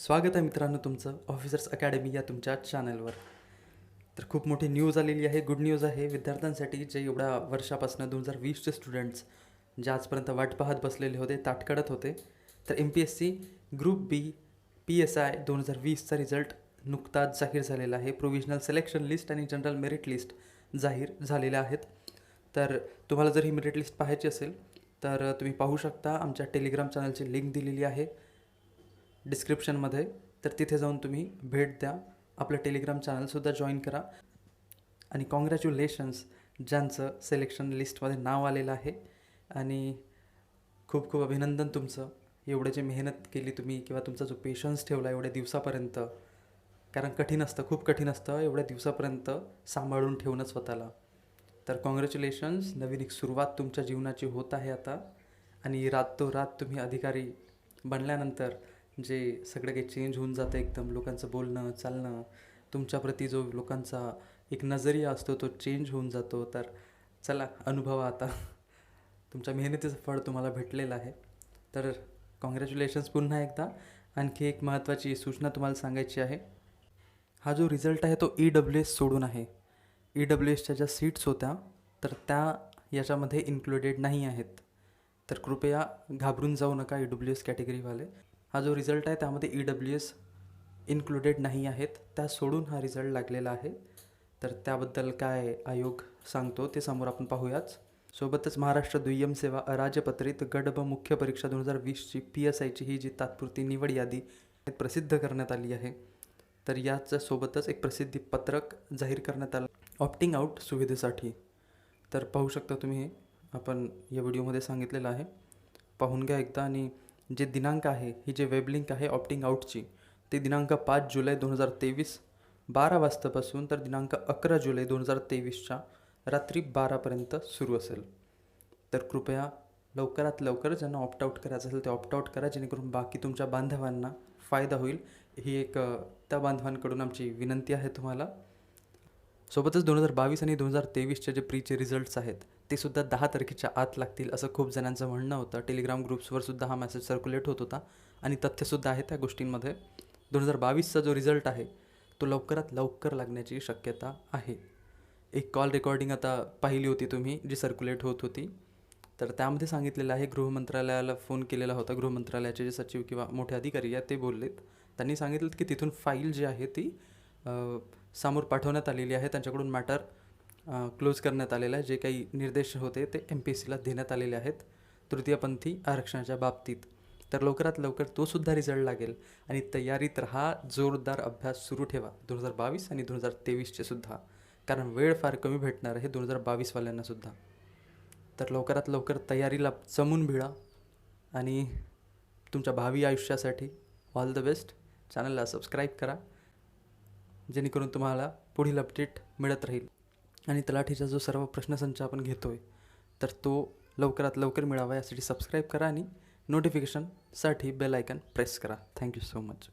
स्वागत आहे मित्रांनो तुमचं ऑफिसर्स अकॅडमी या तुमच्या चॅनलवर. तर खूप मोठी न्यूज आलेली आहे, गुड न्यूज आहे विद्यार्थ्यांसाठी जे एवढ्या वर्षापासून 2020चे स्टुडंट्स जे आजपर्यंत वाट पाहत बसलेले होते, ताटकळत होते. तर MPSC ग्रुप बी PSI 2020चा रिझल्ट नुकताच जाहीर झालेला आहे. प्रोव्हिजनल सिलेक्शन लिस्ट आणि जनरल मेरिट लिस्ट जाहीर झालेल्या आहेत. तर तुम्हाला जर ही मेरिट लिस्ट पाहायची असेल तर तुम्ही पाहू शकता. आमच्या टेलिग्राम चॅनलची लिंक दिलेली आहे डिस्क्रिप्शनमध्ये, तर तिथे जाऊन तुम्ही भेट द्या. आपलं टेलिग्राम चॅनलसुद्धा जॉईन करा. आणि कॉंग्रॅच्युलेशन्स ज्यांचं सिलेक्शन लिस्टमध्ये नाव आलेलं आहे. आणि खूप खूप अभिनंदन तुमचं. एवढं जे मेहनत केली तुम्ही किंवा तुमचा जो पेशन्स ठेवला एवढ्या दिवसापर्यंत, कारण कठीण असतं, खूप कठीण असतं एवढ्या दिवसापर्यंत सांभाळून ठेवणं स्वतःला. तर कॉंग्रॅच्युलेशन्स, नवीन एक सुरुवात तुमच्या जीवनाची होत आहे आता. आणि रातोरात तुम्ही अधिकारी बनल्यानंतर जे सगळं काही चेंज होऊन जातं एकदम. लोकांचं बोलणं चालणं, तुमच्याप्रती जो लोकांचा एक नजरिया असतो तो चेंज होऊन जातो. तर चला अनुभवा आता. तुमच्या मेहनतीचं फळ तुम्हाला भेटलेलं आहे. तर कॉंग्रॅच्युलेशन्स पुन्हा एकदा. आणखी एक महत्त्वाची सूचना तुम्हाला सांगायची आहे. हा जो रिझल्ट आहे तो EWS सोडून आहे. EWSच्या ज्या सीट्स होत्या तर त्या याच्यामध्ये इन्क्लुडेड नाही आहेत. तर कृपया घाबरून जाऊ नका EWS कॅटेगरीवाले. हा जो रिझल्ट आहे त्यामध्ये EWS इन्क्लुडेड नाही आहेत, त्या सोडून हा रिझल्ट लागलेला आहे. तर त्याबद्दल काय आयोग सांगतो ते समोर आपण पाहूयाच. सोबतच महाराष्ट्र दुय्यम सेवा अराजपत्रित गट ब मुख्य परीक्षा 2020ची PSIची ही जी तात्पुरती निवड यादी प्रसिद्ध करण्यात आली आहे. तर याच्या सोबतच एक प्रसिद्धी पत्रक जाहीर करण्यात आलं ऑप्टिंग आउट सुविधेसाठी. तर पाहू शकता तुम्ही, हे आपण या व्हिडिओमध्ये सांगितलेलं आहे, पाहून घ्या एकदा. आणि जे दिनांक आहे, ही जे वेब लिंक आहे ऑप्टिंग आउटची, ते दिनांक 5 जुलै 2023 12 वाजतापासून तर दिनांक 11 जुलै 2023च्या रात्री 12पर्यंत सुरू असेल. तर कृपया लवकरात लवकर ज्यांना ऑप्ट आऊट करायचं असेल ते ऑप्ट आऊट करा, जेणेकरून बाकी तुमच्या बांधवांना फायदा होईल. ही एक त्या बांधवांकडून आमची विनंती आहे तुम्हाला. सोबतच 2022 आणि 2023चे जे प्रीचे रिझल्ट्स आहेत ते सुद्धा 10 तारखेच्या आत लागतील असं खूप जणांचं म्हणणं होतं. टेलिग्राम ग्रुप्सवर सुद्धा हा मेसेज सर्क्युलेट होत होता आणि तथ्यसुद्धा आहे त्या गोष्टींमध्ये. 2022चा जो रिझल्ट आहे तो लवकरात लवकर लागण्याची शक्यता आहे. एक कॉल रेकॉर्डिंग आता पाहिली होती तुम्ही जी सर्क्युलेट होत होती. तर त्यामध्ये सांगितलेलं आहे, गृहमंत्रालयाला फोन केलेला होता. गृहमंत्रालयाचे जे सचिव किंवा मोठे अधिकारी आहेत ते बोललेत. त्यांनी सांगितलं की तिथून फाईल जी आहे ती समोर पाठवण्यात आलेली आहे. त्यांच्याकडून मॅटर क्लोज करण्यात आलेला आहे. जे काही निर्देश होते ते MPSCला देण्यात आलेले आहेत तृतीयपंथी आरक्षणाच्या बाबतीत. तर लवकरात लवकर तोसुद्धा रिझल्ट लागेल. आणि तयारीत राहा, जोरदार अभ्यास सुरू ठेवा 2022 आणि 2023चे सुद्धा, कारण वेळ फार कमी भेटणार आहे 2022वाल्यांना सुद्धा. तर लवकरात लवकर तयारीला जमून भिडा आणि तुमच्या भावी आयुष्यासाठी ऑल द बेस्ट. चॅनलला सबस्क्राईब करा जेणेकरून तुम्हाला पुढील अपडेट मिळत राहील. आणि तलाठीचा जो सर्व प्रश्नसंच आपण घेतो आहे तर तो लवकरात लवकर मिळावा यासाठी सबस्क्राईब करा आणि नोटिफिकेशनसाठी बेल आयकन प्रेस करा. Thank you so much.